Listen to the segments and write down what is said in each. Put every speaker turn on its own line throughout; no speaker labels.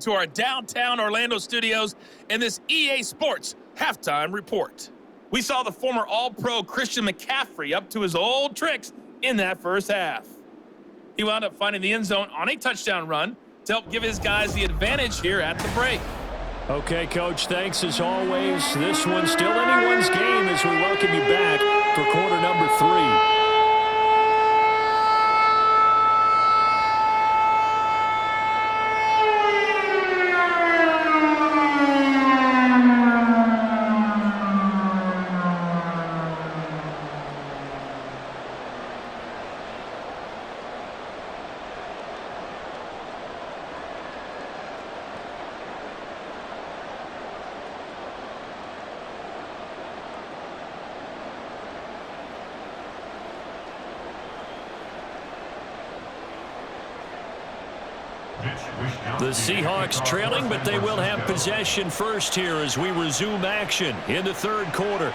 into our downtown Orlando studios in this EA Sports Halftime Report. We saw the former All-Pro Christian McCaffrey up to his old tricks in that first half. He wound up finding the end zone on a touchdown run to help give his guys the advantage here at the break.
Okay, Coach, thanks as always. This one's still anyone's game as we welcome you back for quarter number 3. The Seahawks trailing, but they will have possession first here as we resume action in the third quarter.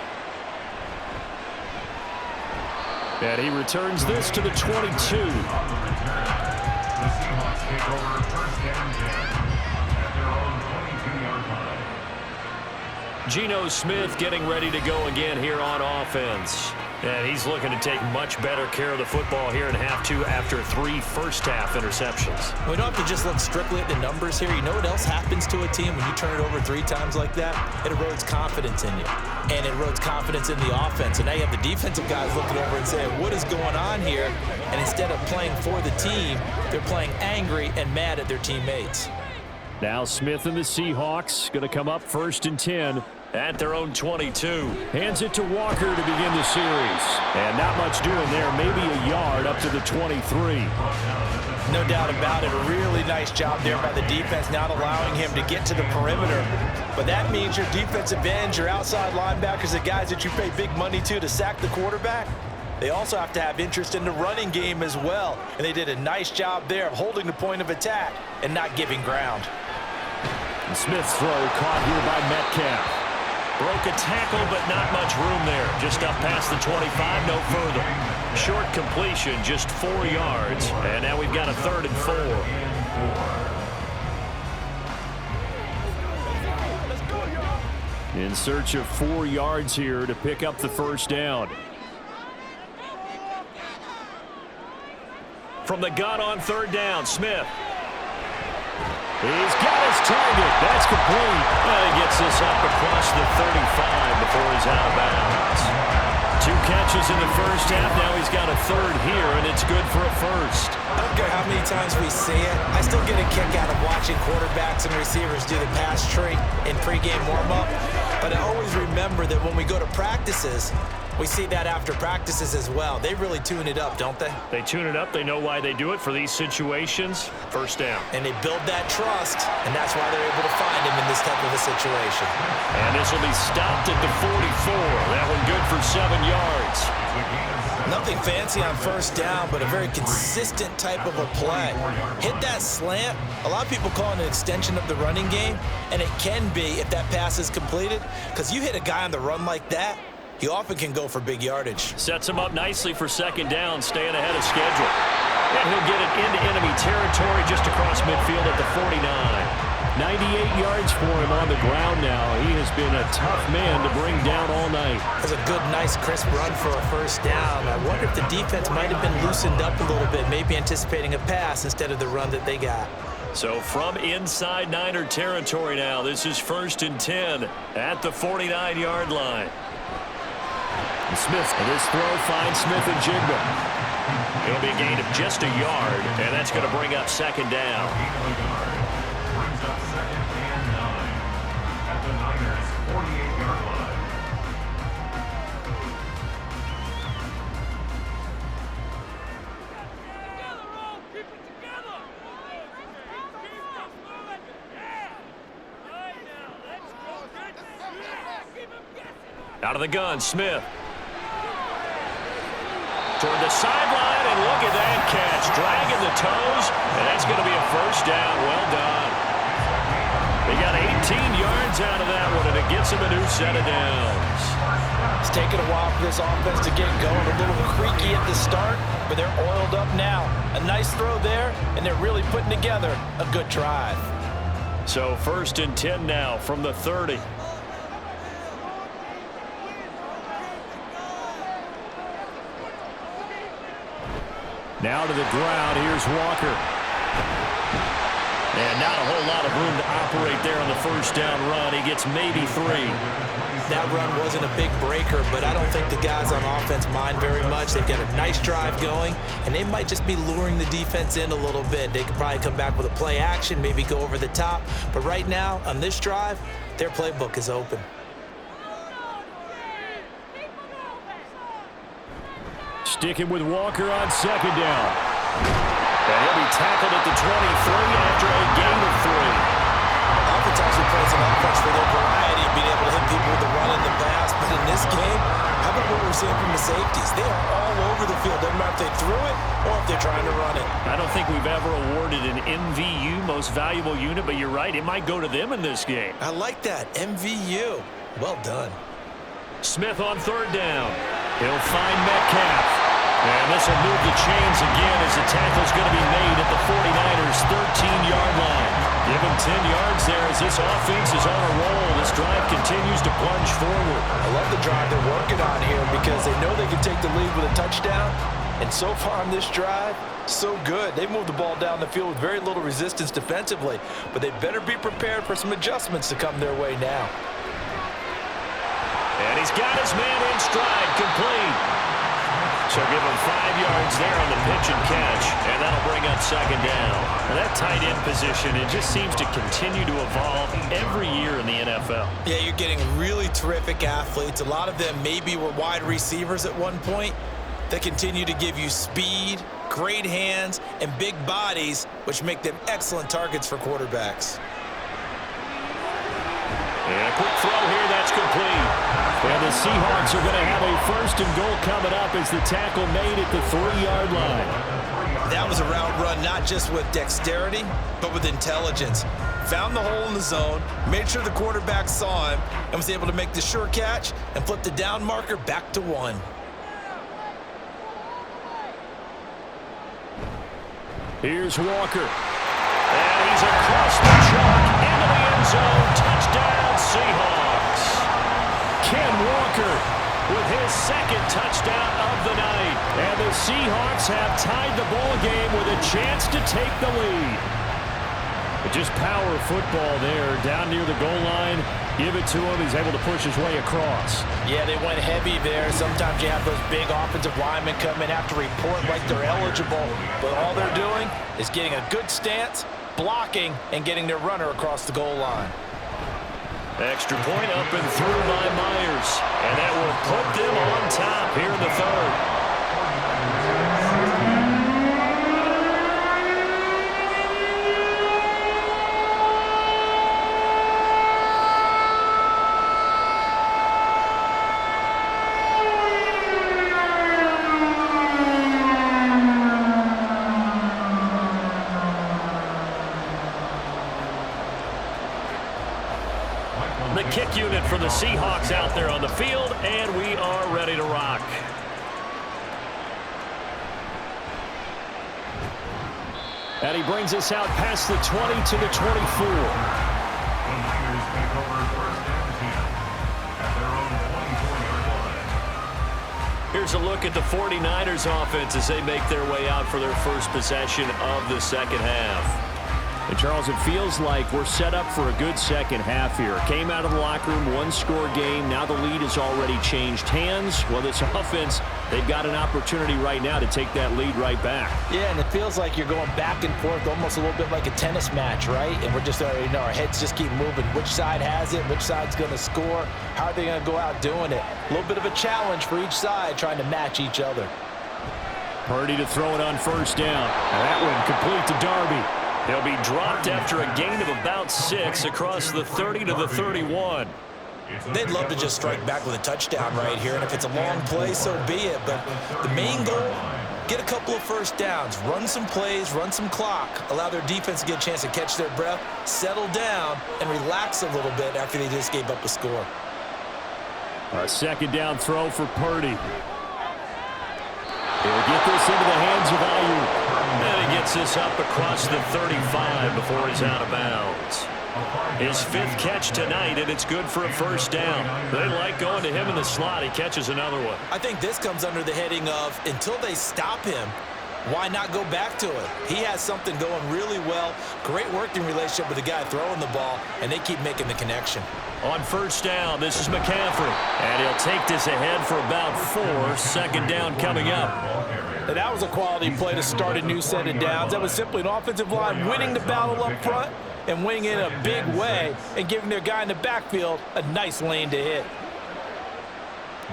And he returns this to the 22. Geno Smith getting ready to go again here on offense. And he's looking to take much better care of the football here in half 2 after 3 first-half interceptions.
We don't have to just look strictly at the numbers here. You know what else happens to a team when you turn it over 3 times like that? It erodes confidence in you. And it erodes confidence in the offense. And now you have the defensive guys looking over and saying, what is going on here? And instead of playing for the team, they're playing angry and mad at their teammates.
Now Smith and the Seahawks going to come up 1st and 10. At their own 22. Hands it to Walker to begin the series. And not much doing there. Maybe a yard up to the 23.
No doubt about it. A really nice job there by the defense, not allowing him to get to the perimeter. But that means your defensive ends, your outside linebackers, the guys that you pay big money to sack the quarterback, they also have to have interest in the running game as well. And they did a nice job there of holding the point of attack and not giving ground.
And Smith's throw caught here by Metcalf. Broke a tackle, but not much room there. Just up past the 25, no further. Short completion, just 4 yards. And now we've got a 3rd and 4. In search of 4 yards here to pick up the first down. From the gun on 3rd down, Smith. He's got his target. That's complete. Well, he gets this up across the 35 before he's out of bounds. 2 catches in the first half. Now he's got a 3rd here, and it's good for a first.
I don't care how many times we see it. I still get a kick out of watching quarterbacks and receivers do the pass tree in pregame warm-up. But I always remember that when we go to practices, we see that after practices as well. They really tune it up, don't they?
They tune it up. They know why they do it for these situations. First down.
And they build that trust, and that's why they're able to find him in this type of a situation.
And this will be stopped at the 44. That one good for 7 yards.
Nothing fancy on first down, but a very consistent type of a play. Hit that slant. A lot of people call it an extension of the running game, and it can be if that pass is completed, because you hit a guy on the run like that, he often can go for big yardage.
Sets him up nicely for 2nd down, staying ahead of schedule. And he'll get it into enemy territory just across midfield at the 49. 98 yards for him on the ground now. He has been a tough man to bring down all night.
That's a good, nice, crisp run for a first down. I wonder if the defense might have been loosened up a little bit, maybe anticipating a pass instead of the run that they got.
So from inside Niner territory now, this is 1st and 10 at the 49-yard line. Smith, and this throw finds Smith and Jigba. It'll be a gain of just a yard, and that's going to bring up 2nd down.
Brings up 2nd and 9 at the Niners' 48-yard line.
Out of the gun, Smith. Toward the sideline, and look at that catch. Dragging the toes, and that's going to be a first down. Well done. They got 18 yards out of that one, and it gets him a new set of downs.
It's taken a while for this offense to get going. A little creaky at the start, but they're oiled up now. A nice throw there, and they're really putting together a good drive.
So 1st and 10 now from the 30. Now to the ground. Here's Walker. And not a whole lot of room to operate there on the first down run. He gets maybe 3.
That run wasn't a big breaker, but I don't think the guys on offense mind very much. They've got a nice drive going, and they might just be luring the defense in a little bit. They could probably come back with a play action, maybe go over the top. But right now, on this drive, their playbook is open.
Sticking with Walker on 2nd down. And he'll be tackled at the 23 after a gain of 3.
Offense actually plays an offense for their variety of being able to hit people with the run and the pass. But in this game, how about what we're seeing from the safeties? They are all over the field. Doesn't matter if they threw it or if they're trying to run it.
I don't think we've ever awarded an MVU, most valuable unit, but you're right. It might go to them in this game.
I like that. MVU. Well done.
Smith on 3rd down. He'll find Metcalf. And this will move the chains again as the tackle's going to be made at the 49ers' 13-yard line. Give him 10 yards there as this offense is on a roll. This drive continues to plunge forward.
I love the drive they're working on here because they know they can take the lead with a touchdown. And so far on this drive, so good. They moved the ball down the field with very little resistance defensively. But they better be prepared for some adjustments to come their way now.
And he's got his man in stride, complete. So give him 5 yards there on the pitch and catch, and that'll bring up 2nd down. Now that tight end position, it just seems to continue to evolve every year in the NFL.
Yeah, you're getting really terrific athletes. A lot of them maybe were wide receivers at one point. They continue to give you speed, great hands, and big bodies, which make them excellent targets for quarterbacks.
And a quick throw here, that's complete. And the Seahawks are going to have a 1st and goal coming up as the tackle made at the 3-yard line.
That was a route run not just with dexterity, but with intelligence. Found the hole in the zone, made sure the quarterback saw him, and was able to make the sure catch and flip the down marker back to 1.
Here's Walker. And he's across the chalk into the end zone. Touchdown, Seahawks. Ken Walker with his 2nd touchdown of the night. And the Seahawks have tied the ball game with a chance to take the lead. But just power football there, down near the goal line. Give it to him. He's able to push his way across.
Yeah, they went heavy there. Sometimes you have those big offensive linemen come in, have to report like they're eligible. But all they're doing is getting a good stance, blocking, and getting their runner across the goal line.
Extra point up and through by Myers. And that will put them on top here in the 3rd. The kick unit for the Seahawks out there on the field, and we are ready to rock. And he brings us out past the 20 to the 24.
The Niners take over 1st and 10 at their own 24-yard line.
Here's a look at the 49ers offense as they make their way out for their first possession of the 2nd half. And Charles, it feels like we're set up for a good second half here. Came out of the locker room, 1-score game. Now the lead has already changed hands. Well, this offense, they've got an opportunity right now to take that lead right back.
Yeah, and it feels like you're going back and forth almost a little bit like a tennis match, right? And we're just already know our heads just keep moving. Which side has it? Which side's going to score? How are they going to go out doing it? A little bit of a challenge for each side trying to match each other.
Purdy to throw it on 1st down. And that one complete to Darby. He'll be dropped after a gain of about 6 across the 30 to the 31.
They'd love to just strike back with a touchdown right here, and if it's a long play, so be it. But the main goal, get a couple of 1st downs, run some plays, run some clock, allow their defense to get a chance to catch their breath, settle down, and relax a little bit after they just gave up a score.
A 2nd down throw for Purdy. He'll get this into the hands of Ayuk. And he gets this up across the 35 before he's out of bounds. His 5th catch tonight, and it's good for a first down. They like going to him in the slot. He catches another one.
I think this comes under the heading of until they stop him, why not go back to it? He has something going really well. Great working relationship with the guy throwing the ball, and they keep making the connection.
On first down, this is McCaffrey. And he'll take this ahead for about 4. Second down coming up.
And that was a quality play to start a new set of downs. That was simply an offensive line winning the battle up front and winning in a big way and giving their guy in the backfield a nice lane to hit.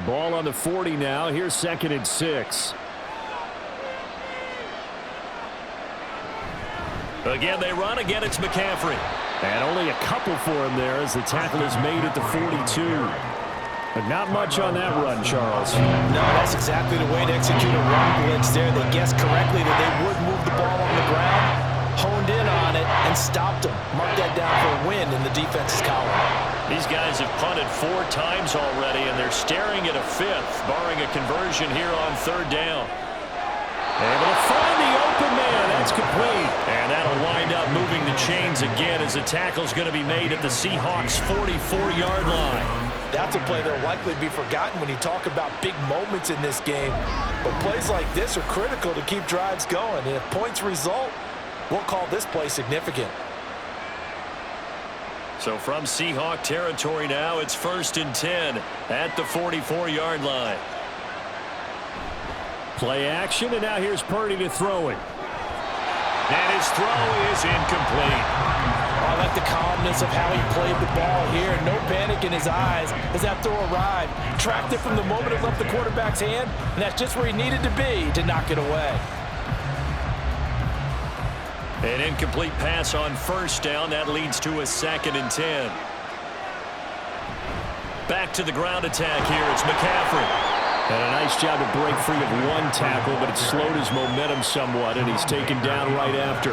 Ball on the 40 now. Here's 2nd and 6. Again, they run. Again, it's McCaffrey. And only a couple for him there as the tackle is made at the 42. But not much on that run, Charles.
No, that's exactly the way to execute a run blitz there. They guessed correctly that they would move the ball on the ground, honed in on it, and stopped them. Mark that down for a win in the defense's column.
These guys have punted 4 times already, and they're staring at a 5th, barring a conversion here on 3rd down. Able to find the open man. That's complete. And that'll wind up moving the chains again as the tackle's going to be made at the Seahawks' 44-yard line.
That's a play that'll likely be forgotten when you talk about big moments in this game. But plays like this are critical to keep drives going. And if points result, we'll call this play significant.
So from Seahawk territory now, it's 1st and 10 at the 44-yard line. Play action, and now here's Purdy to throw it. And his throw is incomplete.
I like the calmness of how he played the ball here. No panic in his eyes as that throw arrived. Tracked it from the moment it left the quarterback's hand, and that's just where he needed to be to knock it away.
An incomplete pass on 1st down. That leads to a 2nd and 10. Back to the ground attack here. It's McCaffrey. And a nice job to break free of 1 tackle, but it slowed his momentum somewhat, and he's taken down right after.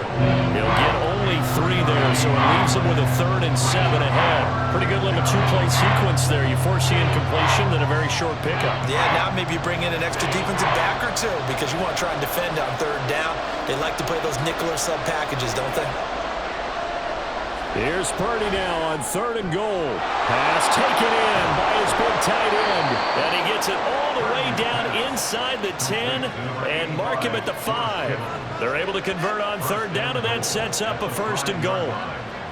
He'll get only 3 there, so it leaves him with a 3rd and 7 ahead. Pretty good little 2-play sequence there. You force the incompletion, then a very short pickup.
Yeah, now maybe you bring in an extra defensive back or 2 because you want to try and defend on 3rd down. They like to play those nickel or sub packages, don't they?
Here's Purdy now on 3rd and goal. Pass taken in by his big tight end. And he gets it all the way down inside the 10 and mark him at the 5. They're able to convert on 3rd down, and that sets up a 1st and goal.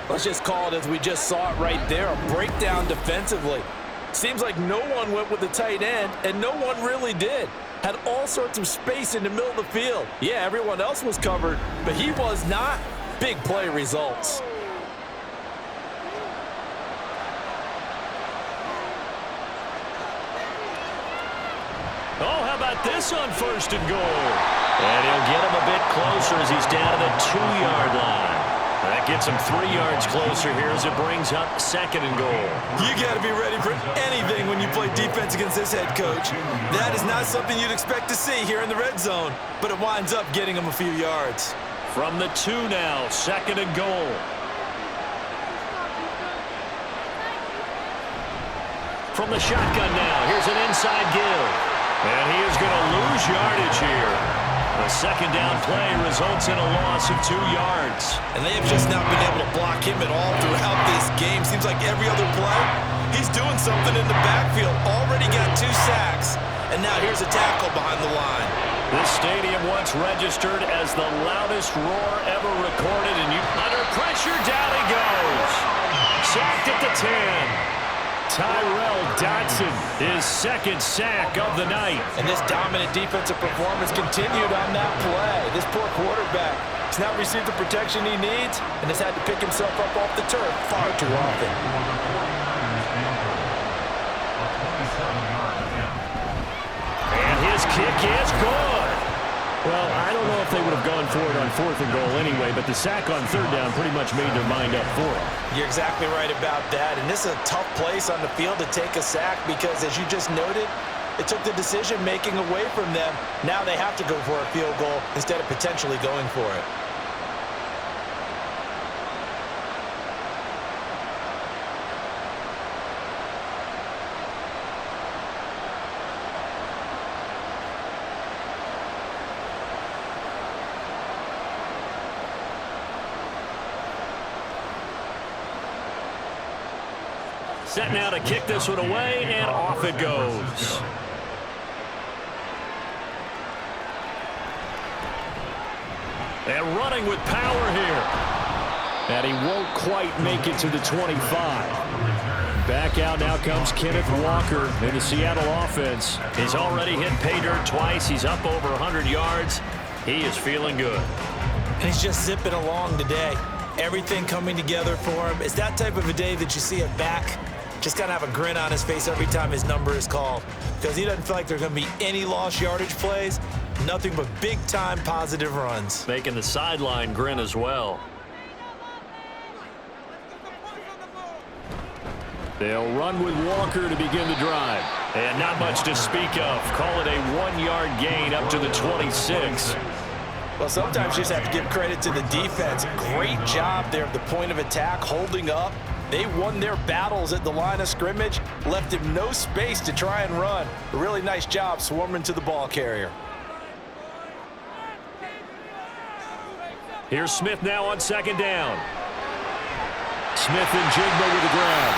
Let's just call it as we just saw it right there, a breakdown defensively. Seems like no one went with the tight end, and no one really did. Had all sorts of space in the middle of the field. Yeah, everyone else was covered, but he was not. Big play results.
Oh, how about this on 1st and goal? And he'll get him a bit closer as he's down to the 2-yard line. That gets him 3 yards closer here as it brings up 2nd and goal.
You got to be ready for anything when you play defense against this head coach. That is not something you'd expect to see here in the red zone, but it winds up getting him a few yards.
From the 2 now, 2nd and goal. From the shotgun now, here's an inside give. And he is going to lose yardage here. The 2nd down play results in a loss of 2 yards.
And they have just not been able to block him at all throughout this game. Seems like every other play, he's doing something in the backfield. Already got 2 sacks. And now here's a tackle behind the line.
This stadium once registered as the loudest roar ever recorded. And under pressure, down he goes. Sacked at the 10. Tyrell Dodson, his 2nd sack of the night.
And this dominant defensive performance continued on that play. This poor quarterback has not received the protection he needs and has had to pick himself up off the turf far too often.
And his kick is good. Well, I don't know if they would have gone for it on 4th and goal anyway, but the sack on 3rd down pretty much made their mind up for it.
You're exactly right about that. And this is a tough place on the field to take a sack because, as you just noted, it took the decision-making away from them. Now they have to go for a field goal instead of potentially going for it.
Set now to kick this one away, and off it goes. And running with power here. And he won't quite make it to the 25. Back out now comes Kenneth Walker in the Seattle offense. He's already hit pay dirt twice. He's up over 100 yards. He is feeling good.
And he's just zipping along today. Everything coming together for him. It's that type of a day that you see it back. Just kind of have a grin on his face every time his number is called. Because he doesn't feel like there are going to be any lost yardage plays. Nothing but big-time positive runs.
Making the sideline grin as well. They'll run with Walker to begin the drive. And not much to speak of. Call it a 1-yard gain up to the 26.
Well, sometimes you just have to give credit to the defense. Great job there at the point of attack, holding up. They won their battles at the line of scrimmage, left him no space to try and run. A really nice job swarming to the ball carrier.
Here's Smith now on second down. Smith and Jigba with the grab.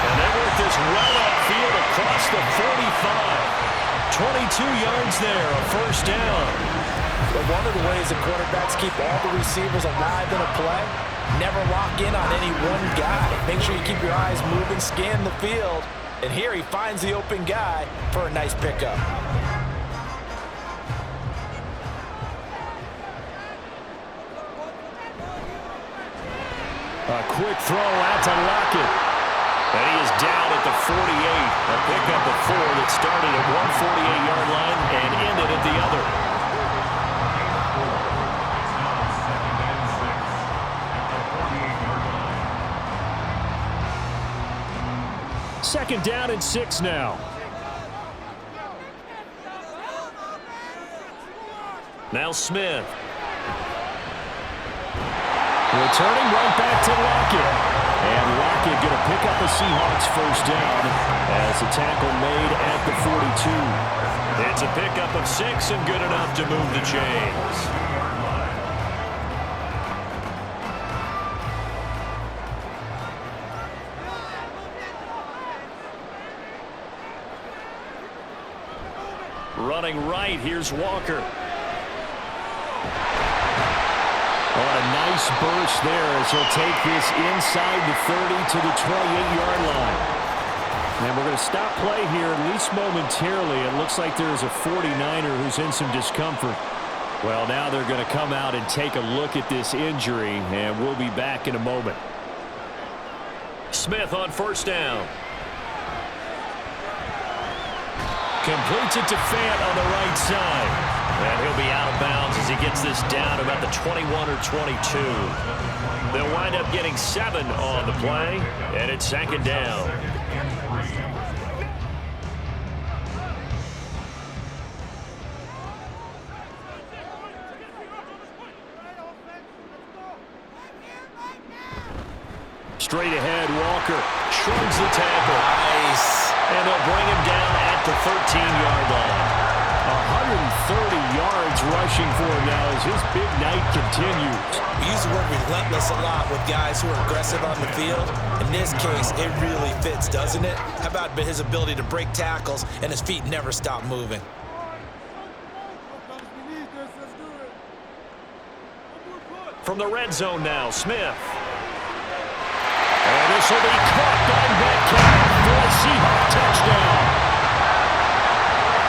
And they work this well upfield across the 45. 22 yards there, a first down.
But one of the ways that quarterbacks keep all the receivers alive in a play, never lock in on any one guy. Make sure you keep your eyes moving, scan the field. And here he finds the open guy for a nice pickup.
A quick throw out to Lockett. And he is down at the 48. A pickup of 4 that started at one 48-yard line and ended at the other. Second down and 6 now. Now Smith. Returning right back to Lockett. And Lockett going to pick up a Seahawks first down as the tackle made at the 42. It's a pickup of 6 and good enough to move the chains. Running right, here's Walker. On a nice burst there as he'll take this inside the 30 to the 28-yard line. And we're going to stop play here, at least momentarily. It looks like there's a 49er who's in some discomfort. Well, now they're going to come out and take a look at this injury, and we'll be back in a moment. Smith on first down. Completes it to Fant on the right side. And he'll be out of bounds as he gets this down about the 21 or 22. They'll wind up getting 7 on the play, and it's second down. Straight ahead, Walker shrugs the tackle. Nice. And they'll bring him down at the 13-yard line. 130 yards rushing for him now as his big night continues.
We use the word relentless a lot with guys who are aggressive on the field. In this case, it really fits, doesn't it? How about his ability to break tackles and his feet never stop moving?
From the red zone now, Smith. And this will be caught by Metcalf for a Seahawks touchdown.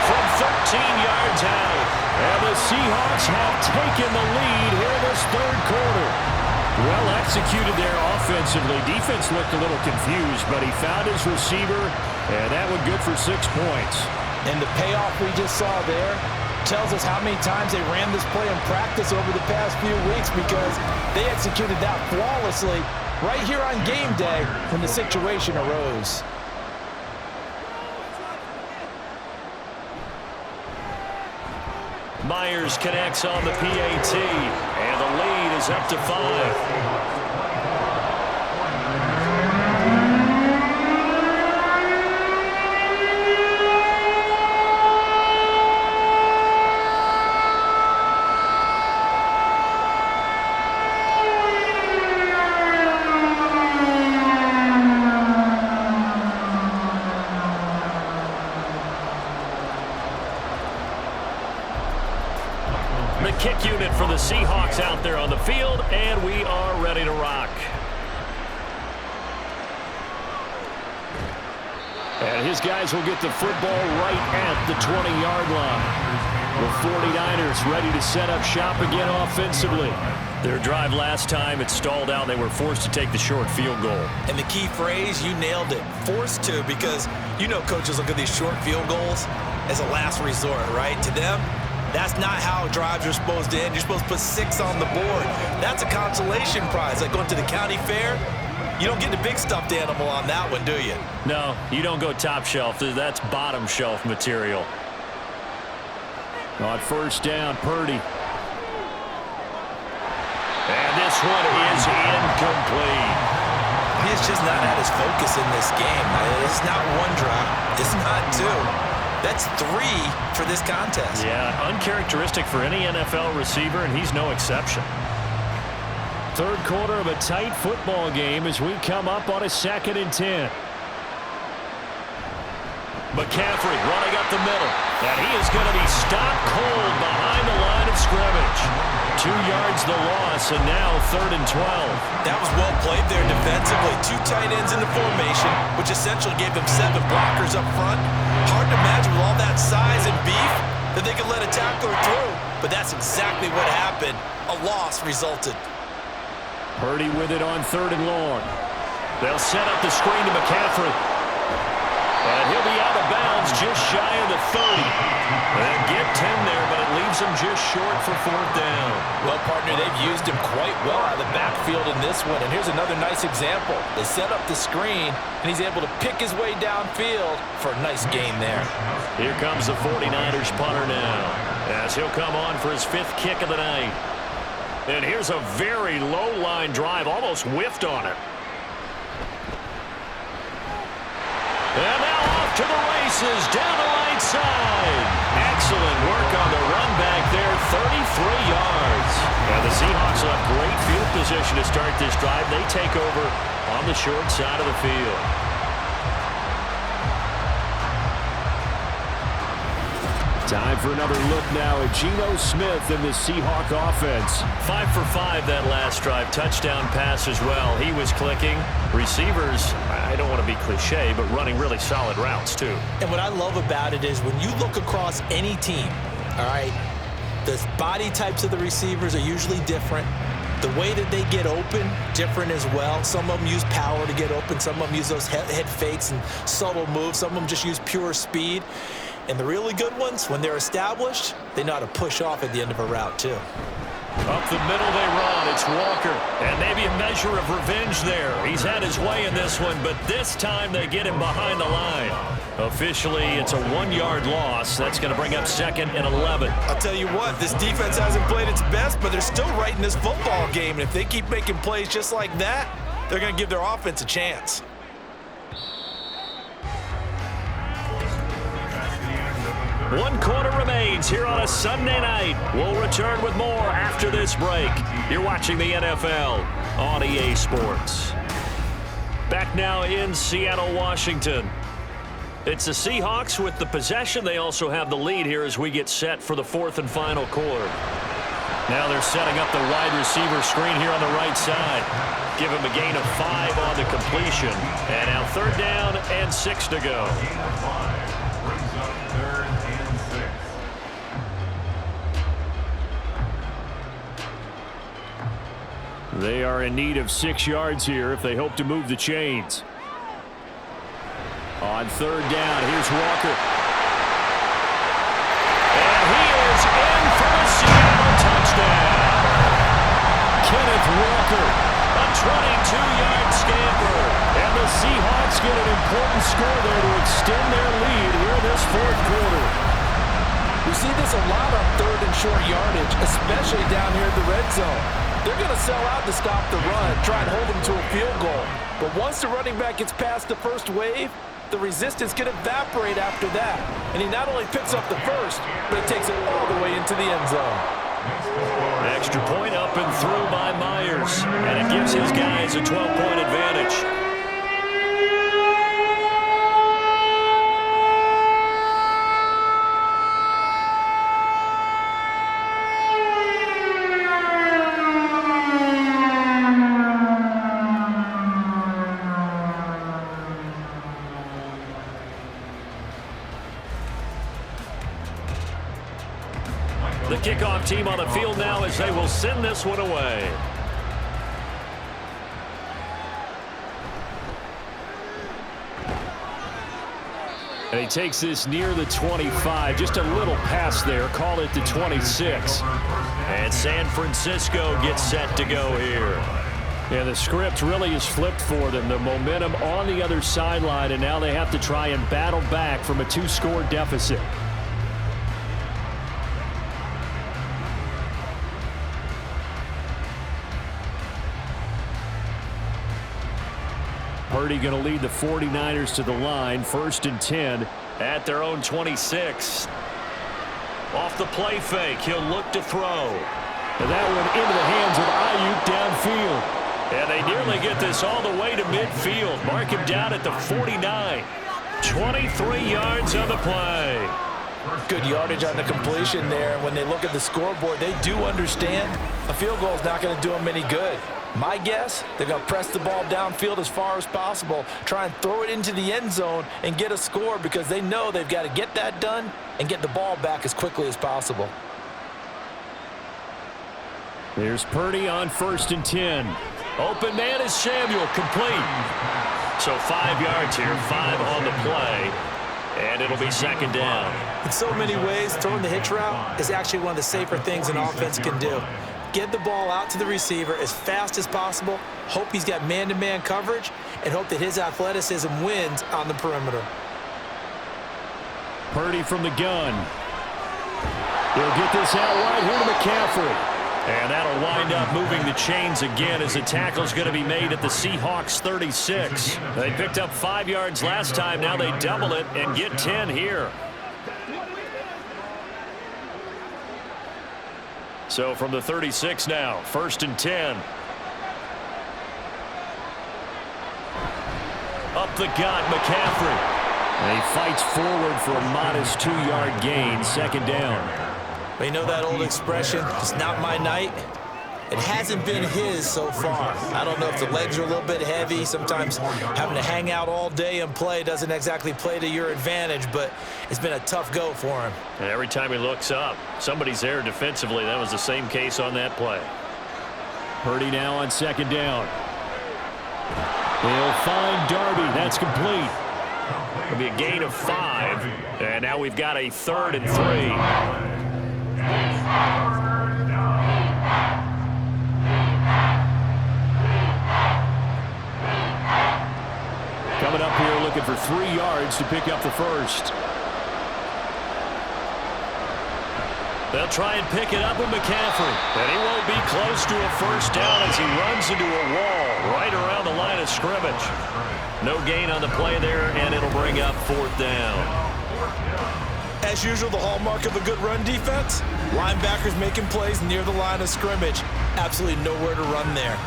From 13 yards out. And the Seahawks have taken the lead here in this third quarter. Well executed there offensively. Defense looked a little confused, but he found his receiver, and that one good for 6 points.
And the payoff we just saw there tells us how many times they ran this play in practice over the past few weeks, because they executed that flawlessly right here on game day when the situation arose.
Myers connects on the PAT, and the lead is up to 5. Seahawks out there on the field, and we are ready to rock. And his guys will get the football right at the 20-yard line. The 49ers ready to set up shop again offensively. Their drive last time, it stalled out. They were forced to take the short field goal.
And the key phrase, you nailed it, forced to, because you know coaches look at these short field goals as a last resort, right? To them, that's not how drives are supposed to end. You're supposed to put 6 on the board. That's a consolation prize, like going to the county fair. You don't get the big stuffed animal on that one, do you?
No, you don't go top shelf. That's bottom shelf material. On first down, Purdy. And this one is incomplete.
He's just not at his focus in this game. It's not one drop. It's not 2. That's 3 for this contest.
Yeah, uncharacteristic for any NFL receiver, and he's no exception. Third quarter of a tight football game as we come up on a 2nd and 10. McCaffrey running up the middle. And he is going to be stopped cold behind the line of scrimmage. 2 yards the loss, and now 3rd and 12.
That was well played there defensively. 2 tight ends in the formation, which essentially gave them 7 blockers up front. Hard to imagine with all that size and beef that they could let a tackler through. But that's exactly what happened. A loss resulted.
Purdy with it on 3rd and long. They'll set up the screen to McCaffrey. And he'll be out of bounds just shy of the 30. And get 10 there, but it leaves him just short for 4th down.
Well, partner, they've used him quite well out of the backfield in this one. And here's another nice example. They set up the screen, and he's able to pick his way downfield for a nice gain there.
Here comes the 49ers punter now, as he'll come on for his 5th kick of the night. And here's a very low-line drive, almost whiffed on it. And now off to the races, down the right side. Excellent work on the run back there, 33 yards. And the Seahawks will have great field position to start this drive. They take over on the short side of the field. Time for another look now at Geno Smith and the Seahawk offense. 5 for 5 that last drive. Touchdown pass as well. He was clicking. Receivers, I don't want to be cliche, but running really solid routes too.
And what I love about it is when you look across any team, all right, the body types of the receivers are usually different. The way that they get open, different as well. Some of them use power to get open. Some of them use those head fakes and subtle moves. Some of them just use pure speed. And the really good ones, when they're established, they know how to push off at the end of a route, too.
Up the middle they run. It's Walker. And maybe a measure of revenge there. He's had his way in this one, but this time they get him behind the line. Officially, it's a 1-yard loss. That's going to bring up 2nd and 11.
I'll tell you what, this defense hasn't played its best, but they're still right in this football game. And if they keep making plays just like that, they're going to give their offense a chance.
One quarter remains here on a Sunday night. We'll return with more after this break. You're watching the NFL on EA Sports. Back now in Seattle, Washington. It's the Seahawks with the possession. They also have the lead here as we get set for the 4th and final quarter. Now they're setting up the wide receiver screen here on the right side. Give him a gain of 5 on the completion. And now 3rd down and 6 to go. They are in need of 6 yards here if they hope to move the chains. On 3rd down, here's Walker. And he is in for the Seattle touchdown. Kenneth Walker, a 22-yard scamper. And the Seahawks get an important score there to extend their lead here in this 4th quarter.
We see this a lot on 3rd and short yardage, especially down here in the red zone. They're going to sell out to stop the run, try and hold them to a field goal. But once the running back gets past the first wave, the resistance can evaporate after that. And he not only picks up the first, but he takes it all the way into the end zone.
Extra point up and through by Myers. And it gives his guys a 12-point advantage. kickoff team on the field now as they will send this one away. And he takes this near the 25, just a little pass there, call it the 26. And San Francisco gets set to go here. Yeah, the script really is flipped for them. The momentum on the other sideline, and now they have to try and battle back from a 2-score deficit. Purdy going to lead the 49ers to the line, 1st and 10 at their own 26. Off the play fake, he'll look to throw. And that one into the hands of Ayuk downfield. And they nearly get this all the way to midfield. Mark him down at the 49. 23 yards on the play.
Good yardage on the completion there. When they look at the scoreboard, they do understand a field goal is not going to do them any good. My guess, they're going to press the ball downfield as far as possible, try and throw it into the end zone and get a score because they know they've got to get that done and get the ball back as quickly as possible.
There's Purdy on 1st and 10. Open man is Samuel, complete. So 5 yards here, 5 on the play, and it'll be 2nd down.
In so many ways, throwing the hitch route is actually one of the safer things an offense can do. Get the ball out to the receiver as fast as possible, hope he's got man-to-man coverage, and hope that his athleticism wins on the perimeter.
Purdy from the gun. He'll get this out wide here to McCaffrey. And that'll wind up moving the chains again as the tackle's going to be made at the Seahawks 36. They picked up 5 yards last time. Now they double it and get 10 here. So from the 36 now, 1st and 10. Up the gut, McCaffrey. And he fights forward for a modest 2-yard gain, 2nd down.
Well, you know that old expression, it's not my night. It hasn't been his so far. I don't know if the legs are a little bit heavy. Sometimes having to hang out all day and play doesn't exactly play to your advantage, but it's been a tough go for him.
And every time he looks up, somebody's there defensively. That was the same case on that play. Purdy now on 2nd down. They'll find Darby. That's complete. It'll be a gain of 5. And now we've got a 3rd and 3. Coming up here looking for 3 yards to pick up the 1st. They'll try and pick it up with McCaffrey. And he won't be close to a 1st down as he runs into a wall right around the line of scrimmage. No gain on the play there, and it'll bring up 4th down.
As usual, the hallmark of a good run defense, linebackers making plays near the line of scrimmage. Absolutely nowhere to run there.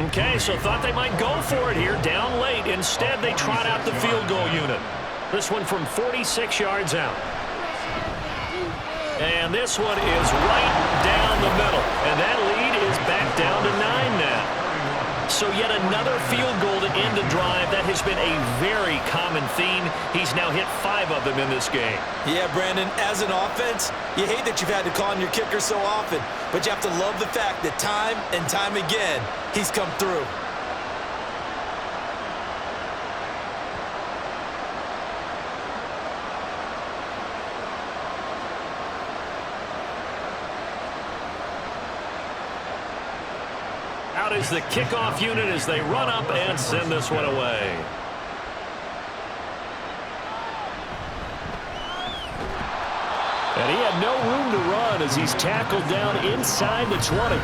Okay, so thought they might go for it here, down late. Instead, they trot out the field goal unit. This one from 46 yards out. And this one is right down the middle. And that lead is back down to 9 now. So yet another field goal to end the drive. That has been a very common theme. He's now hit 5 of them in this game.
Yeah, Brandon, as an offense, you hate that you've had to call on your kicker so often, but you have to love the fact that time and time again, he's come through.
Out is the kickoff unit as they run up and send this one away. And he had no room to run as he's tackled down inside the 20.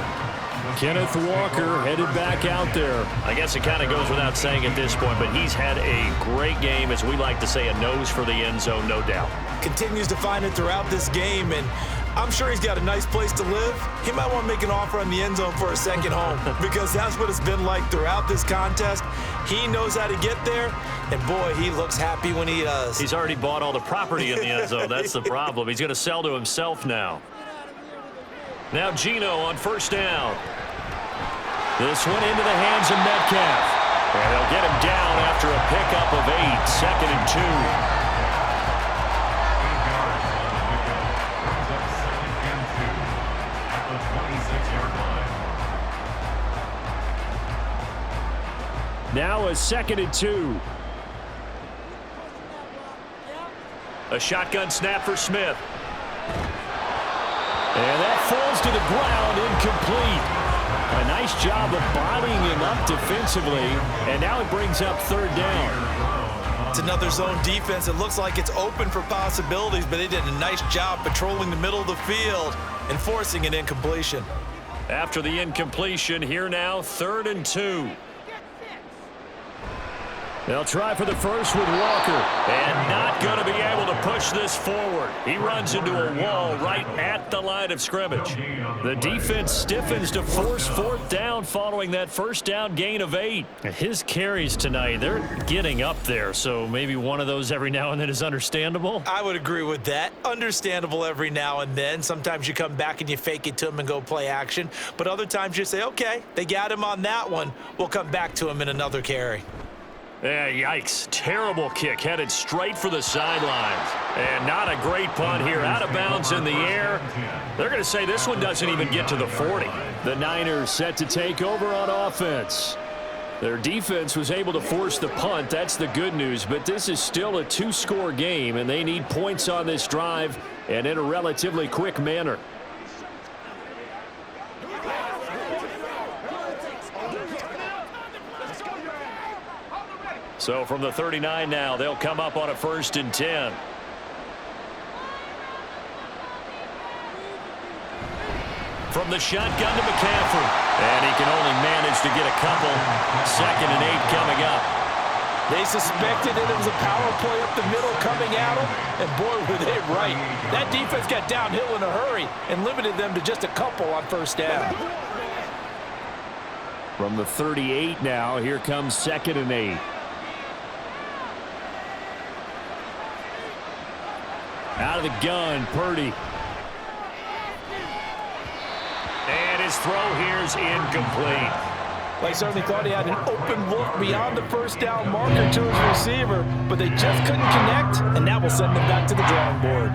Kenneth Walker headed back out there. I guess it kind of goes without saying at this point, but he's had a great game, as we like to say, a nose for the end zone, no doubt.
Continues to find it throughout this game, and I'm sure he's got a nice place to live. He might want to make an offer on the end zone for a second home because that's what it's been like throughout this contest. He knows how to get there, and boy, he looks happy when he does.
He's already bought all the property in the end zone. That's the problem. He's going to sell to himself now. Now Geno on 1st down. This one into the hands of Metcalf. And they'll get him down after a pickup of 8, 2nd and 2. Now a 2nd and 2. A shotgun snap for Smith. And that falls to the ground, incomplete. A nice job of bodying him up defensively, and now it brings up 3rd down.
It's another zone defense. It looks like it's open for possibilities, but they did a nice job patrolling the middle of the field and forcing an incompletion.
After the incompletion, here now, 3rd and 2. They'll try for the first with Walker. And not going to be able to push this forward. He runs into a wall right at the line of scrimmage. The defense stiffens to force 4th down following that 1st down gain of 8. His carries tonight, they're getting up there, so maybe one of those every now and then is understandable.
I would agree with that. Understandable every now and then. Sometimes you come back and you fake it to him and go play action. But other times you say, okay, they got him on that one. We'll come back to him in another carry.
Yeah, yikes. Terrible kick headed straight for the sidelines. And not a great punt here. Out of bounds in the air. They're going to say this one doesn't even get to the 40. The Niners set to take over on offense. Their defense was able to force the punt. That's the good news. But this is still a 2-score game, and they need points on this drive and in a relatively quick manner. So from the 39 now, they'll come up on a 1st and 10. From the shotgun to McCaffrey. And he can only manage to get a couple. 2nd and 8 coming up.
They suspected that it was a power play up the middle coming at them, and boy, were they right. That defense got downhill in a hurry and limited them to just a couple on 1st down.
From the 38 now, here comes 2nd and 8. Out of the gun, Purdy. And his throw here's incomplete.
They certainly thought he had an open look beyond the 1st down marker to his receiver, but they just couldn't connect, and that will send them back to the drawing board.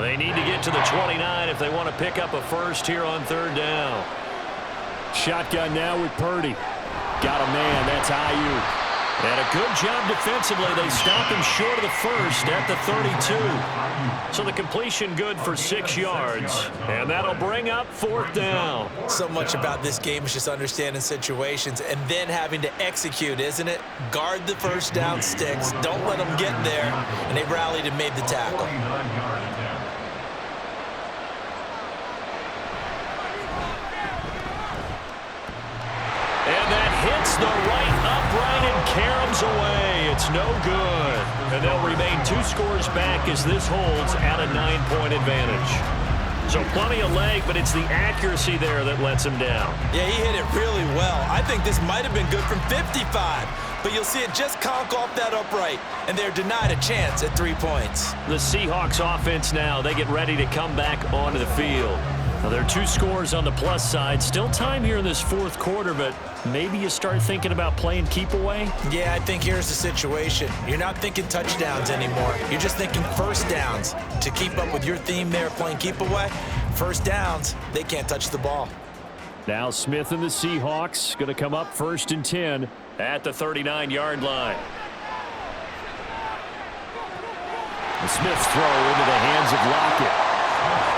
They need to get to the 29 if they want to pick up a first here on 3rd down. Shotgun now with Purdy. Got a man, that's Ayuk. And a good job defensively. They stop him short of the 1st at the 32. So the completion good for 6 yards. And that'll bring up 4th down.
So much about this game is just understanding situations and then having to execute, isn't it? Guard the 1st down sticks. Don't let them get there. And they rallied and made the tackle.
And that hits the right upright and caroms away. It's no good. And they'll remain 2 scores back as this holds at a 9-point advantage. So plenty of leg, but it's the accuracy there that lets him down.
Yeah, he hit it really well. I think this might have been good from 55. But you'll see it just conk off that upright, and they're denied a chance at 3 points.
The Seahawks offense now, they get ready to come back onto the field. Now, there are 2 scores on the plus side. Still time here in this 4th quarter, but maybe you start thinking about playing keep away?
Yeah, I think here's the situation. You're not thinking touchdowns anymore. You're just thinking 1st downs. To keep up with your theme there, playing keep away, 1st downs, they can't touch the ball.
Now Smith and the Seahawks going to come up 1st and 10 at the 39-yard line. The Smith's throw into the hands of Lockett.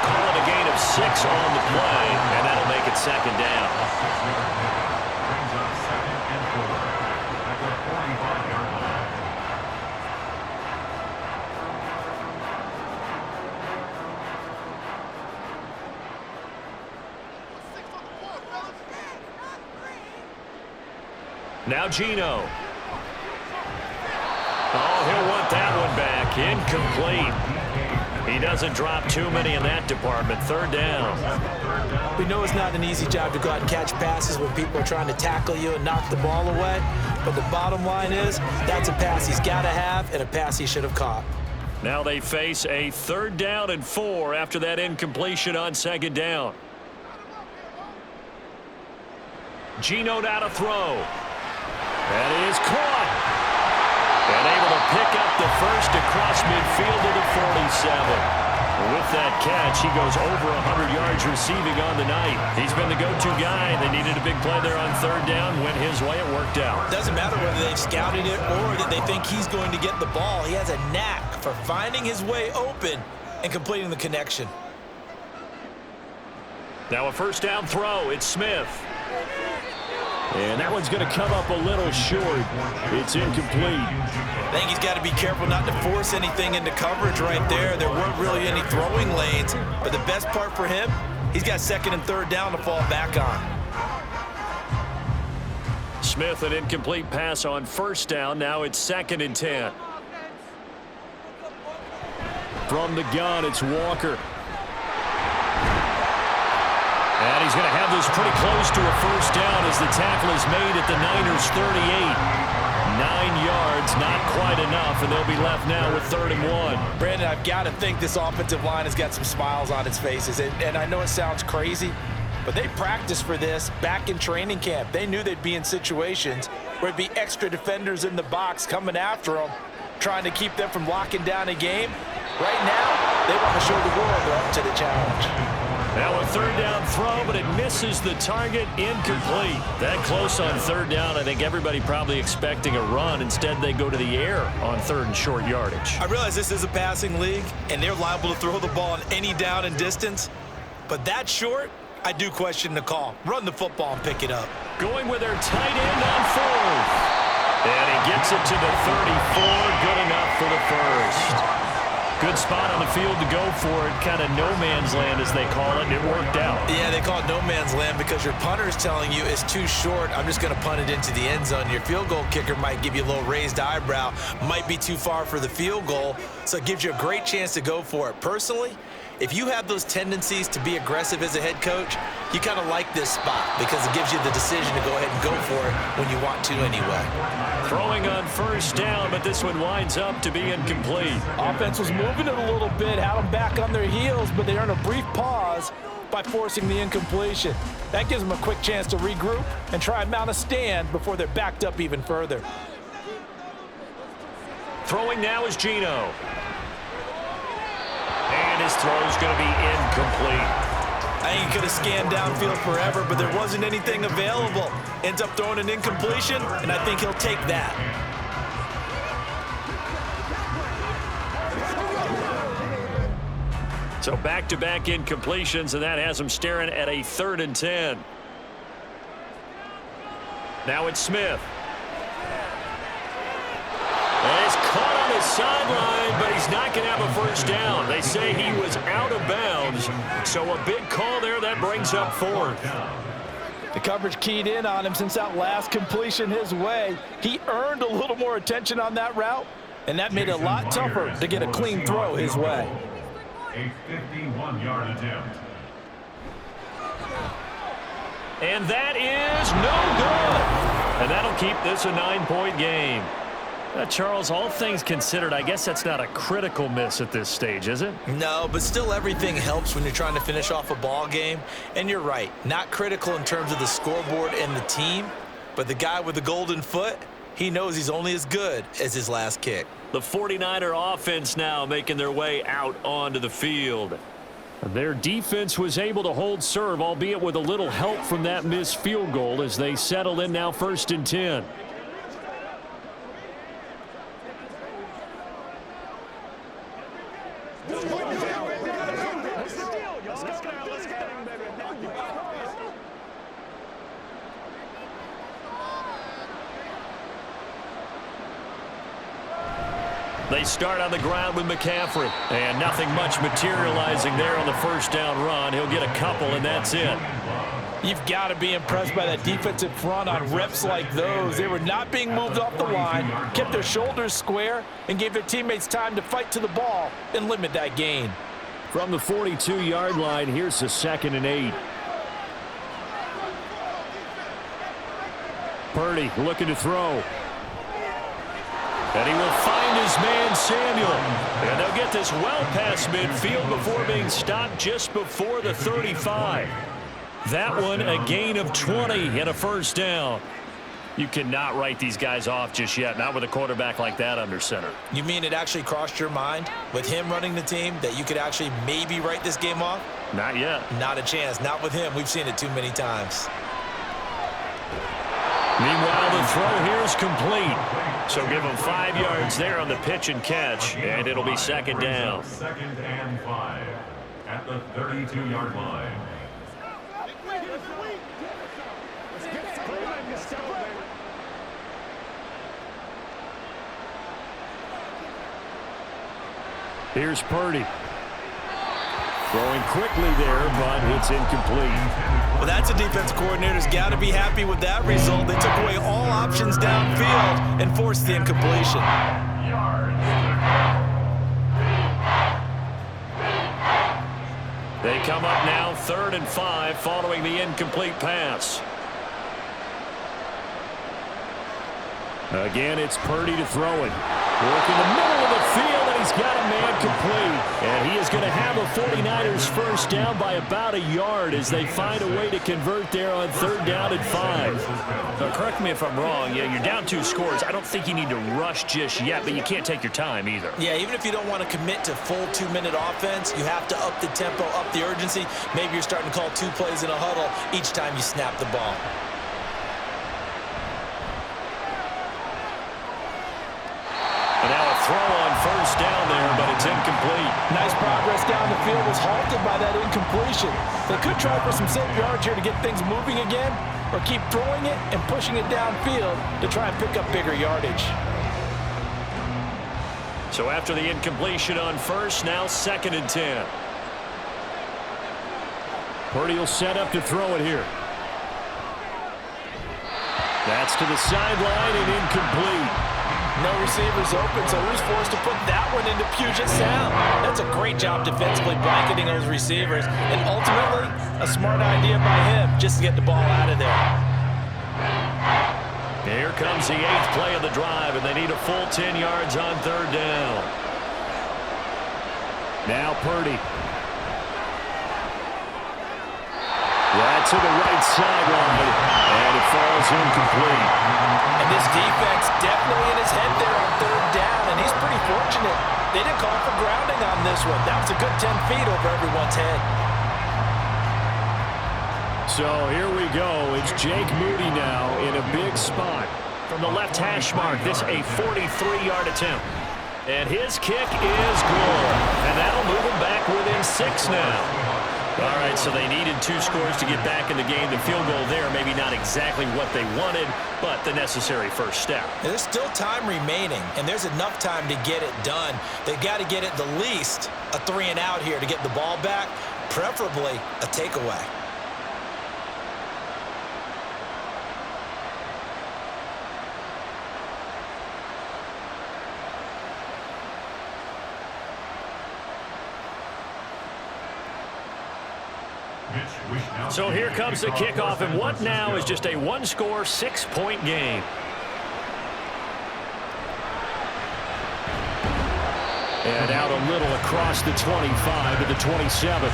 Call it a gain of 6 on the play, and that'll make it 2nd down.
Brings up 2nd and 4 at the 45-yard line.
Now Geno. Oh, he'll want that one back. Incomplete. He doesn't drop too many in that department. 3rd down.
We know it's not an easy job to go out and catch passes when people are trying to tackle you and knock the ball away. But the bottom line is that's a pass he's got to have and a pass he should have caught.
Now they face a 3rd down and 4 after that incompletion on 2nd down. Geno now to throw. And he is caught. And able to pick up the first across midfield to the 47. With that catch, he goes over 100 yards receiving on the night. He's been the go-to guy. They needed a big play there on third down. Went his way. It worked out.
Doesn't matter whether they've scouted it or that they think he's going to get the ball. He has a knack for finding his way open and completing the connection.
Now a first down throw. It's Smith. And that one's going to come up a little short. It's incomplete.
I think he's got to be careful not to force anything into coverage right there. There weren't really any throwing lanes, but the best part for him, he's got second and third down to fall back on.
Smith, an incomplete pass on first down. Now it's 2nd and 10. From the gun, it's Walker. And he's going to have this pretty close to a first down as the tackle is made at the Niners' 38. 9 yards, not quite enough, and they'll be left now with 3rd and 1.
Brandon, I've got to think this offensive line has got some smiles on its faces. And I know it sounds crazy, but they practiced for this back in training camp. They knew they'd be in situations where it'd be extra defenders in the box coming after them, trying to keep them from locking down a game. Right now, they want to show the world they're up to the challenge.
Now a third down throw, but it misses the target. Incomplete. That close on third down, I think everybody probably expecting a run. Instead, they go to the air on 3rd and short yardage.
I realize this is a passing league, and they're liable to throw the ball on any down and distance. But that short, I do question the call. Run the football and pick it up.
Going with their tight end on 4th. And he gets it to the 34. Good enough for the first. Good spot on the field to go for it. Kind of no man's land, as they call it. It worked out.
Yeah, they call it no man's land because your punter is telling you it's too short. I'm just going to punt it into the end zone. Your field goal kicker might give you a little raised eyebrow. Might be too far for the field goal. So it gives you a great chance to go for it. Personally, if you have those tendencies to be aggressive as a head coach, you kind of like this spot because it gives you the decision to go ahead and go for it when you want to anyway.
Throwing on first down, but this one winds up to be incomplete.
Offense was moving it a little bit, had them back on their heels, but they earned a brief pause by forcing the incompletion. That gives them a quick chance to regroup and try and mount a stand before they're backed up even further.
Throwing now is Geno. And his throw's going to be incomplete.
I think he could have scanned downfield forever, but there wasn't anything available. Ends up throwing an incompletion, and I think he'll take that.
So back-to-back incompletions, and that has him staring at a 3rd and 10. Now it's Smith. And he's caught on his sideline, but he's not going to have a first down. They say he was out of bounds, so a big call there. That brings up 4th.
The coverage keyed in on him since that last completion his way. He earned a little more attention on that route, and that made it a lot tougher to get a clean throw his way.
A 51-yard attempt.
And that is no good. And that'll keep this a 9-point game. Charles, all things considered, I guess that's not a critical miss at this stage, is it?
No, but still everything helps when you're trying to finish off a ball game. And you're right, not critical in terms of the scoreboard and the team, but the guy with the golden foot, he knows he's only as good as his last kick.
The 49er offense now making their way out onto the field. Their defense was able to hold serve, albeit with a little help from that missed field goal as they settle in now 1st and 10. They start on the ground with McCaffrey, and nothing much materializing there on the first down run. He'll get a couple, and that's it.
You've got to be impressed by that defensive front on reps like those. They were not being moved off the line, kept their shoulders square, and gave their teammates time to fight to the ball and limit that gain.
From the 42-yard line, here's the 2nd and 8. Purdy looking to throw. And he will find his man, Samuel. And they'll get this well past midfield before being stopped just before the 35. That one, a gain of 20 and a first down. You cannot write these guys off just yet, not with a quarterback like that under center.
You mean it actually crossed your mind with him running the team that you could actually maybe write this game off?
Not yet.
Not a chance. Not with him. We've seen it too many times.
Meanwhile, the throw here is complete. So give him 5 yards there on the pitch and catch, and it'll be second down.
Second and 5 at the 32-yard line.
Here's Purdy. Throwing quickly there, but it's incomplete.
Well, that's a defense coordinator's got to be happy with that result. They took away all options downfield and forced the incompletion.
They come up now 3rd and 5 following the incomplete pass. Again, it's Purdy to throw it. Work in the middle of the field, and he's got a man complete. And he is going to have a 49ers first down by about a yard as they find a way to convert there on 3rd down and 5.
Now, correct me if I'm wrong. Yeah, you're down 2 scores. I don't think you need to rush just yet, but you can't take your time either.
Yeah, even if you don't want to commit to full 2-minute offense, you have to up the tempo, up the urgency. Maybe you're starting to call 2 plays in a huddle each time you snap the ball.
Throw on 1st down there, but it's incomplete.
Nice progress down the field was halted by that incompletion. They could try for some safe yards here to get things moving again, or keep throwing it and pushing it downfield to try and pick up bigger yardage.
So after the incompletion on 1st, now 2nd and 10. Purdy will set up to throw it here. That's to the sideline and incomplete.
No receivers open, so he's forced to put that one into Puget Sound. That's a great job defensively blanketing those receivers, and ultimately a smart idea by him just to get the ball out of there.
Here comes the 8th play of the drive, and they need a full 10 yards on 3rd down. Now Purdy. Right to the right sideline, and it falls incomplete.
And this defense definitely in his head there on 3rd down, and he's pretty fortunate. They didn't call for grounding on this one. That was a good 10 feet over everyone's head.
So here we go. It's Jake Moody now in a big spot. From the left hash mark, this a 43-yard attempt. And his kick is good. And that'll move him back within 6 now. All right, so they needed 2 scores to get back in the game. The field goal there, maybe not exactly what they wanted, but the necessary first step.
There's still time remaining, and there's enough time to get it done. They've got to get at the least a 3-and-out here to get the ball back, preferably a takeaway.
So here comes the kickoff, and what now is just a 1-score, 6-point game. And out a little across the 25 to the 27.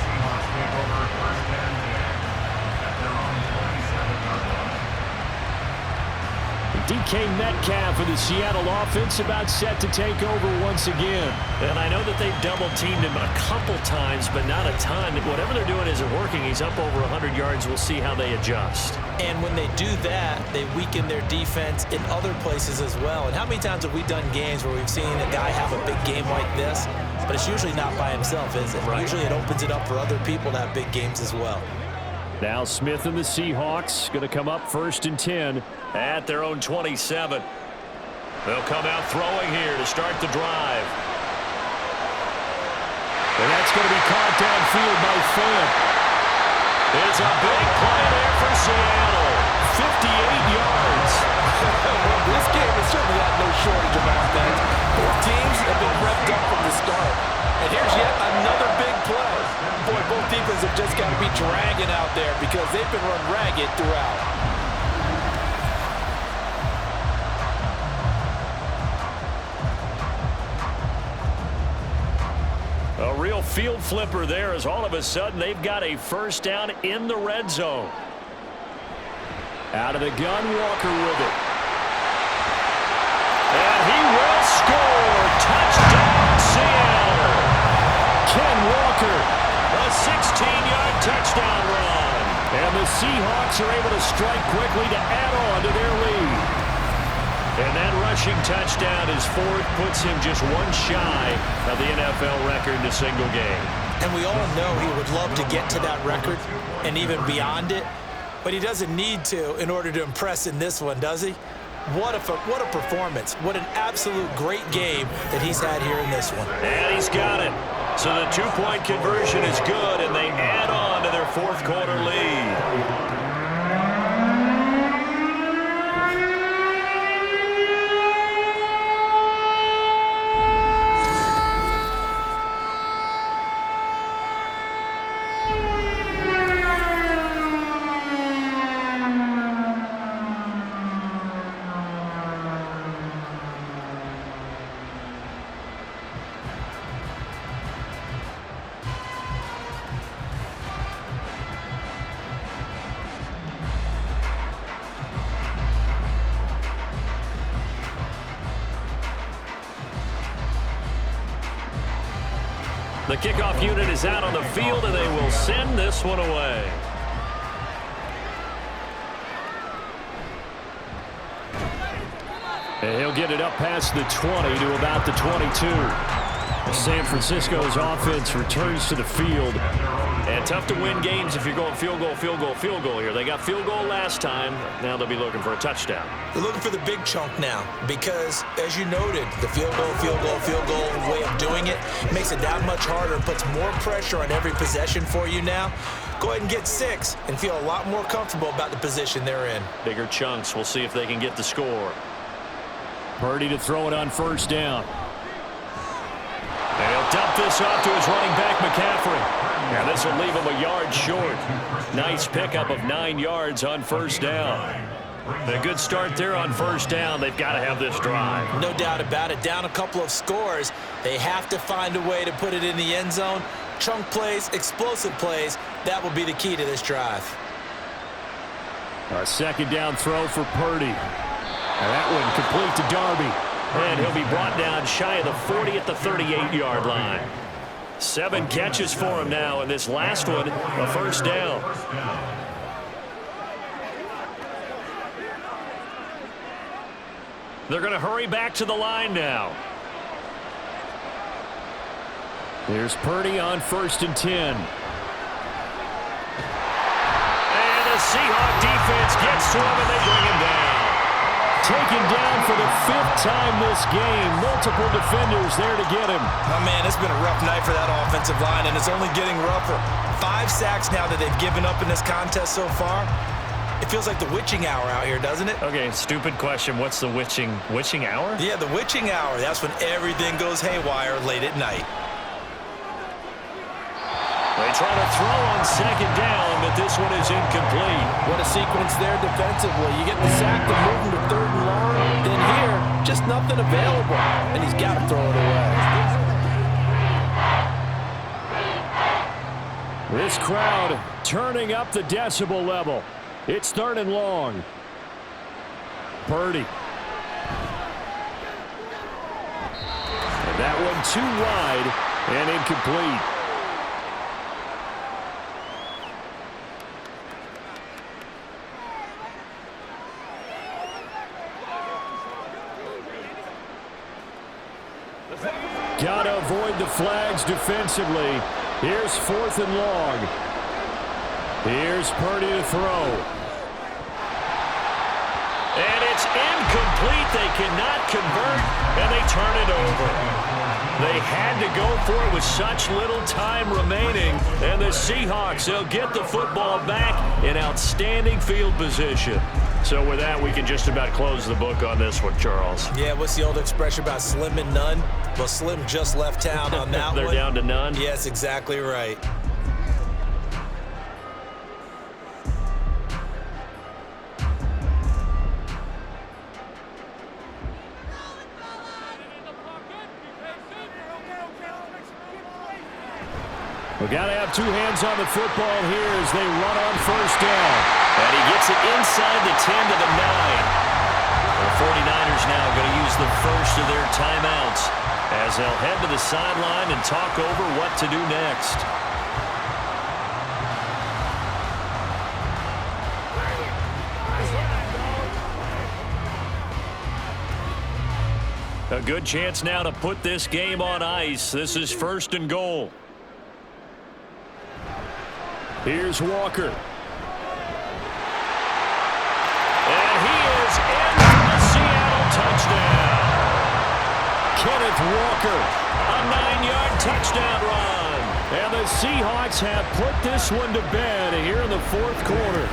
DK Metcalf for the Seattle offense about set to take over once again. And I know that they've double-teamed him a couple times, but not a ton. Whatever they're doing isn't working. He's up over 100 yards. We'll see how they adjust.
And when they do that, they weaken their defense in other places as well. And how many times have we done games where we've seen a guy have a big game like this, but it's usually not by himself, is it? Right. Usually it opens it up for other people to have big games as well.
Now Smith and the Seahawks going to come up 1st and 10 at their own 27. They'll come out throwing here to start the drive. And that's going to be caught downfield by Finn. It's a big play there for Seattle. 58 yards.
Well, this game has certainly had no shortage of offense. Both teams have been revved up from the start. And here's yet another big play. Boy, both defenses have just got to be dragging out there because they've been run ragged throughout.
A real field flipper there as all of a sudden they've got a first down in the red zone. Out of the gun, Walker with it. And he will score. Touchdown, Seattle. Ken Walker, a 16-yard touchdown run. And the Seahawks are able to strike quickly to add on to their lead. And that rushing touchdown, his fourth, puts him just one shy of the NFL record in a single game.
And we all know he would love to get to that record and even beyond it, but he doesn't need to in order to impress in this one, does he? What a performance. What an absolute great game that he's had here in this one.
And he's got it. So the two-point conversion is good, and they add on to their fourth quarter lead. The kickoff unit is out on the field, and they will send this one away. And he'll get it up past the 20 to about the 22. San Francisco's offense returns to the field. And tough to win games if you're going field goal, field goal, field goal here. They got field goal last time. Now they'll be looking for a touchdown.
They're looking for the big chunk now because, as you noted, the field goal way of doing it makes it that much harder and puts more pressure on every possession for you now. Go ahead and get 6 and feel a lot more comfortable about the position they're in.
Bigger chunks. We'll see if they can get the score. Purdy to throw it on first down. And he'll dump this off to his running back, McCaffrey. Now this will leave him a yard short. Nice pickup of 9 yards on first down. A good start there on first down. They've got to have this drive.
No doubt about it. Down a couple of scores. They have to find a way to put it in the end zone. Chunk plays, explosive plays. That will be the key to this drive.
A second down throw for Purdy. And that one complete to Darby. And he'll be brought down shy of the 40 at the 38-yard line. 7 catches for him now, and this last one, a first down. They're going to hurry back to the line now. Here's Purdy on 1st and 10. And the Seahawks defense gets to him, and they bring him down. Taken down for the 5th time this game. Multiple defenders there to get him.
Oh, man, it's been a rough night for that offensive line, and it's only getting rougher. 5 sacks now that they've given up in this contest so far. It feels like the witching hour out here, doesn't it?
Okay, stupid question. What's the witching hour?
Yeah, the witching hour. That's when everything goes haywire late at night.
They try to throw on second down, but this one is incomplete.
What a sequence there defensively. You get the sack to move him to 3rd and long. Then here, just nothing available. And he's got to throw it away.
This crowd turning up the decibel level. It's 3rd and long. Purdy. And that one too wide and incomplete. Got to avoid the flags defensively. Here's 4th and long. Here's Purdy to throw. And it's incomplete. They cannot convert, and they turn it over. They had to go for it with such little time remaining. And the Seahawks, they'll get the football back in outstanding field position. So with that, we can just about close the book on this one, Charles.
Yeah, what's the old expression about slim and none? Well, Slim just left town on that
They're
one.
down to none?
Yes, exactly right.
We got to have 2 hands on the football here as they run on first down. And he gets it inside the 10 to the 9. The 49ers now going to use the first of their timeouts as they'll head to the sideline and talk over what to do next. A good chance now to put this game on ice. This is 1st and goal. Here's Walker. And he is in for the Seattle touchdown. Kenneth Walker, a 9-yard touchdown run. And the Seahawks have put this one to bed here in the 4th quarter.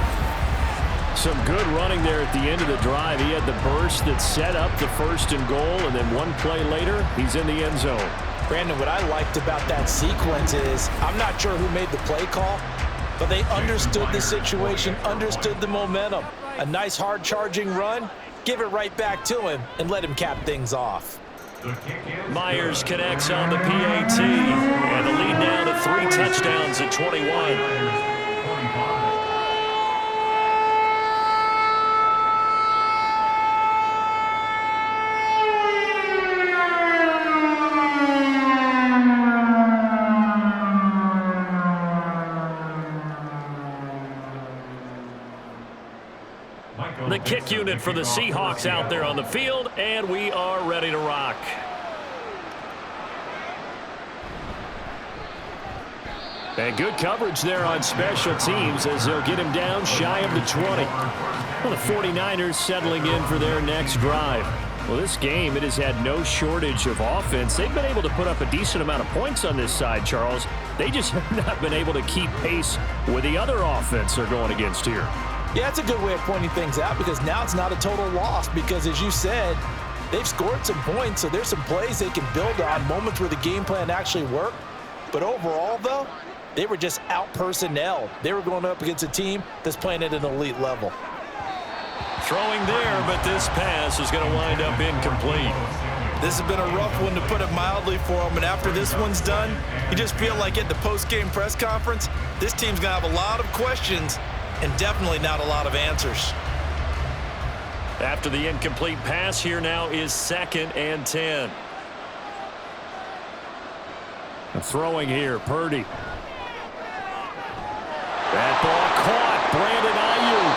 Some good running there at the end of the drive. He had the burst that set up the 1st and goal, and then one play later, he's in the end zone.
Brandon, what I liked about that sequence is I'm not sure who made the play call, but they understood the situation, understood the momentum. A nice hard-charging run, give it right back to him, and let him cap things off.
Myers connects on the PAT, and the lead now to 3 touchdowns at 21. The kick unit for the Seahawks out there on the field, and we are ready to rock. And good coverage there on special teams as they'll get him down shy of the 20. Well, the 49ers settling in for their next drive. Well, this game, it has had no shortage of offense. They've been able to put up a decent amount of points on this side, Charles. They just have not been able to keep pace with the other offense they're going against here.
Yeah, that's a good way of pointing things out because now it's not a total loss because, as you said, they've scored some points, so there's some plays they can build on, moments where the game plan actually worked. But overall, though, they were just out-personnelled. They were going up against a team that's playing at an elite level.
Throwing there, but this pass is going to wind up incomplete.
This has been a rough one, to put it mildly, for them. And after this one's done, you just feel like at the post-game press conference, this team's going to have a lot of questions and definitely not a lot of answers.
After the incomplete pass, here now is 2nd and 10. Throwing here, Purdy. That ball caught, Brandon Ayuk.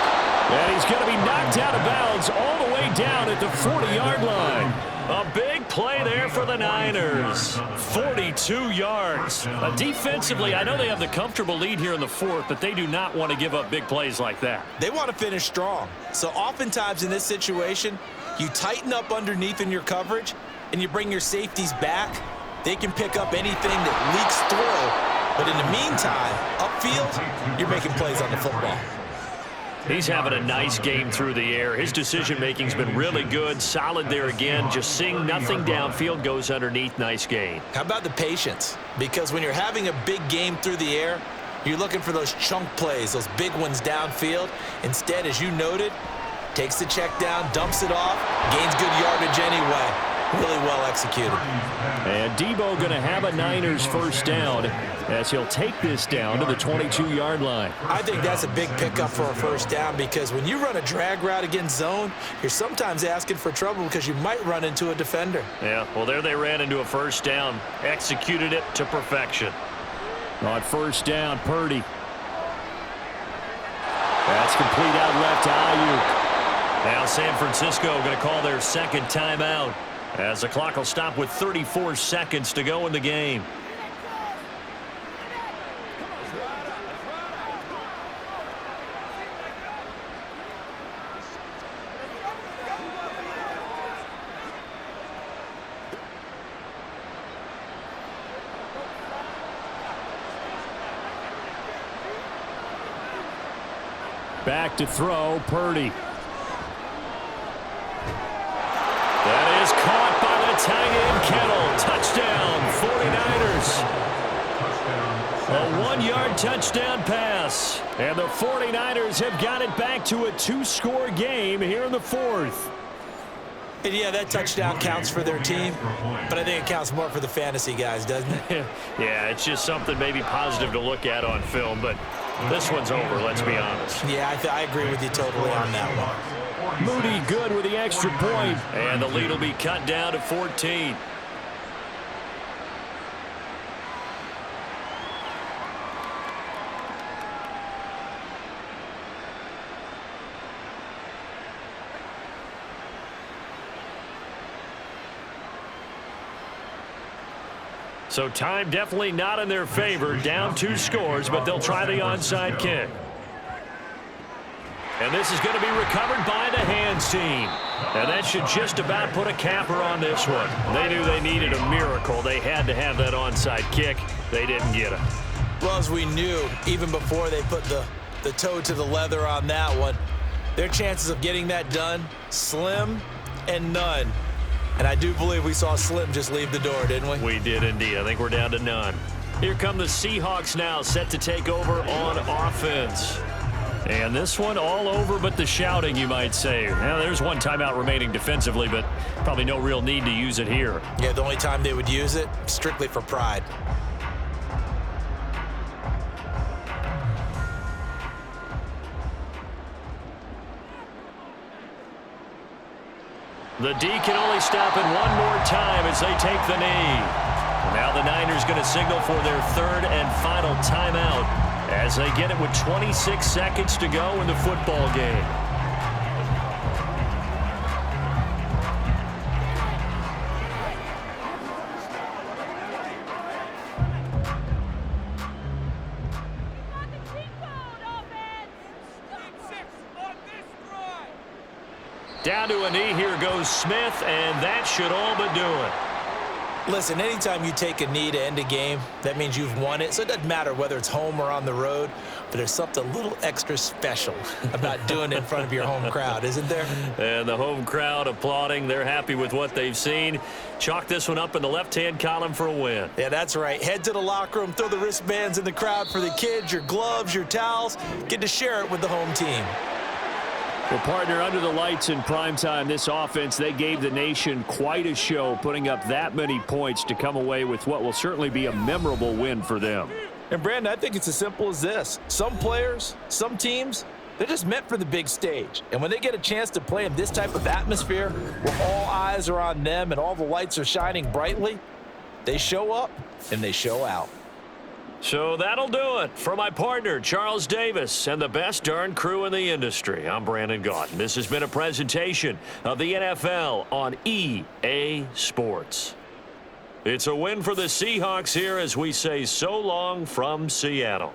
And he's going to be knocked out of bounds all the way down at the 40-yard line. A big play there for the Niners. 42 yards. Defensively, I know they have the comfortable lead here in the 4th, but they do not want to give up big plays like that.
They want to finish strong. So oftentimes in this situation, you tighten up underneath in your coverage, and you bring your safeties back. They can pick up anything that leaks through. But in the meantime, upfield, you're making plays on the football.
He's having a nice game through the air. His decision-making's been really good. Solid there again. Just seeing nothing downfield, goes underneath. Nice gain.
How about the patience? Because when you're having a big game through the air, you're looking for those chunk plays, those big ones downfield. Instead, as you noted, takes the check down, dumps it off, gains good yardage anyway. Really well executed.
And Debo going to have a Niners first down as he'll take this down to the 22-yard line.
I think that's a big pickup for a first down because when you run a drag route against zone, you're sometimes asking for trouble because you might run into a defender.
Yeah, well, there they ran into a first down. Executed it to perfection. On first down, Purdy. That's complete out left to Ayuk. Now San Francisco going to call their 2nd timeout, as the clock will stop with 34 seconds to go in the game. Back to throw, Purdy. That is caught by the tight end, Kittle. Touchdown, 49ers. A 1-yard touchdown pass. And the 49ers have got it back to a 2-score game here in the 4th.
And yeah, that touchdown counts for their team, but I think it counts more for the fantasy guys, doesn't it?
Yeah, it's just something maybe positive to look at on film, but This one's over, let's be honest.
Yeah, I agree with you totally on that one.
Moody good with the extra point, and the lead will be cut down to 14. So time definitely not in their favor. Down 2 scores, but they'll try the onside kick. And this is going to be recovered by the hands team. And that should just about put a capper on this one. They knew they needed a miracle. They had to have that onside kick. They didn't get it.
Well, as we knew, even before they put the toe to the leather on that one, their chances of getting that done, slim and none. And I do believe we saw Slim just leave the door, didn't we?
We did indeed. I think we're down to none. Here come the Seahawks now, set to take over on offense. And this one all over but the shouting, you might say. Now, there's one timeout remaining defensively, but probably no real need to use it here.
Yeah, the only time they would use it, strictly for pride.
The D can only stop it one more time as they take the knee. Now the Niners going to signal for their 3rd and final timeout as they get it with 26 seconds to go in the football game. Down to a knee, here goes Smith, and that should all but do it.
Listen, anytime you take a knee to end a game, that means you've won it. So it doesn't matter whether it's home or on the road, but there's something a little extra special about doing it in front of your home crowd, isn't there?
And the home crowd applauding. They're happy with what they've seen. Chalk this one up in the left-hand column for a win.
Yeah, that's right. Head to the locker room, throw the wristbands in the crowd for the kids, your gloves, your towels. Get to share it with the home team.
Well, partner, under the lights in primetime, this offense, they gave the nation quite a show, putting up that many points to come away with what will certainly be a memorable win for them.
And, Brandon, I think it's as simple as this. Some players, some teams, they're just meant for the big stage. And when they get a chance to play in this type of atmosphere where all eyes are on them and all the lights are shining brightly, they show up and they show out.
So that'll do it for my partner, Charles Davis, and the best darn crew in the industry. I'm Brandon Gaudin. This has been a presentation of the NFL on EA Sports. It's a win for the Seahawks here as we say so long from Seattle.